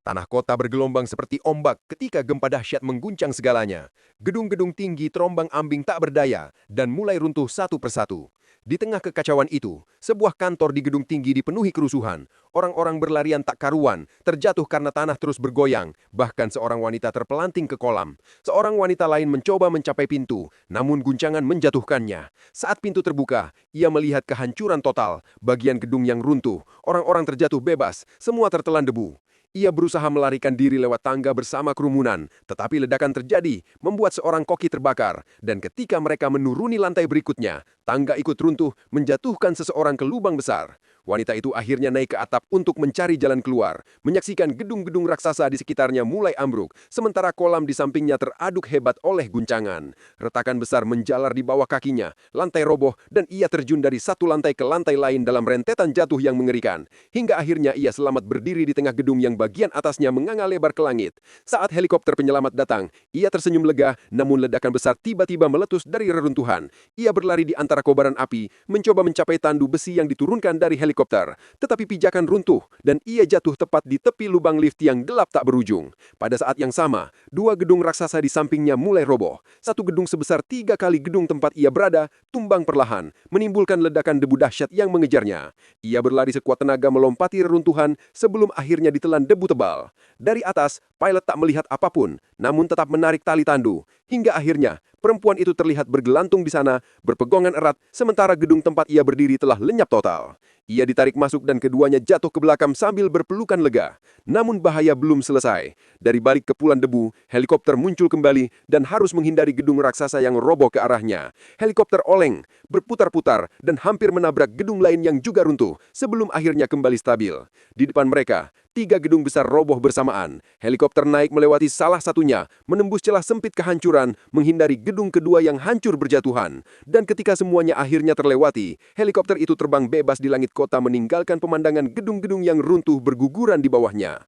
Tanah kota bergelombang seperti ombak ketika gempa dahsyat mengguncang segalanya. Gedung-gedung tinggi terombang-ambing tak berdaya dan mulai runtuh satu persatu. Di tengah kekacauan itu, sebuah kantor di gedung tinggi dipenuhi kerusuhan. Orang-orang berlarian tak karuan, terjatuh karena tanah terus bergoyang, bahkan seorang wanita terpelanting ke kolam. Seorang wanita lain mencoba mencapai pintu, namun guncangan menjatuhkannya. Saat pintu terbuka, ia melihat kehancuran total, bagian gedung yang runtuh, orang-orang terjatuh bebas, semua tertelan debu. Ia berusaha melarikan diri lewat tangga bersama kerumunan, tetapi ledakan terjadi, membuat seorang koki terbakar, dan ketika mereka menuruni lantai berikutnya, tangga ikut runtuh, menjatuhkan seseorang ke lubang besar. Wanita itu akhirnya naik ke atap untuk mencari jalan keluar, menyaksikan gedung-gedung raksasa di sekitarnya mulai ambruk, sementara kolam di sampingnya teraduk hebat oleh guncangan. Retakan besar menjalar di bawah kakinya, lantai roboh, dan ia terjun dari satu lantai ke lantai lain dalam rentetan jatuh yang mengerikan. Hingga akhirnya ia selamat berdiri di tengah gedung yang bagian atasnya menganga lebar ke langit. Saat helikopter penyelamat datang, ia tersenyum lega, namun ledakan besar tiba-tiba meletus dari reruntuhan. Ia berlari di antara kobaran api, mencoba mencapai tandu besi yang diturunkan dari helikopter. Tetapi pijakan runtuh, dan ia jatuh tepat di tepi lubang lift yang gelap tak berujung. Pada saat yang sama, dua gedung raksasa di sampingnya mulai roboh. Satu gedung sebesar 3 kali gedung tempat ia berada, tumbang perlahan, menimbulkan ledakan debu dahsyat yang mengejarnya. Ia berlari sekuat tenaga melompati reruntuhan sebelum akhirnya ditelan debu tebal. Dari atas, pilot tak melihat apapun, namun tetap menarik tali tandu. Hingga akhirnya, perempuan itu terlihat bergelantung di sana, berpegangan erat, sementara gedung tempat ia berdiri telah lenyap total. Ia ditarik masuk dan keduanya jatuh ke belakang sambil berpelukan lega. Namun bahaya belum selesai. Dari balik kepulan debu, helikopter muncul kembali dan harus menghindari gedung raksasa yang roboh ke arahnya. Helikopter oleng, berputar-putar, dan hampir menabrak gedung lain yang juga runtuh, sebelum akhirnya kembali stabil. Di depan mereka, 3 gedung besar roboh bersamaan. Helikopter naik melewati salah satunya, menembus celah sempit kehancuran, menghindari gedung kedua yang hancur berjatuhan. Dan ketika semuanya akhirnya terlewati, helikopter itu terbang bebas di langit kota meninggalkan pemandangan gedung-gedung yang runtuh berguguran di bawahnya.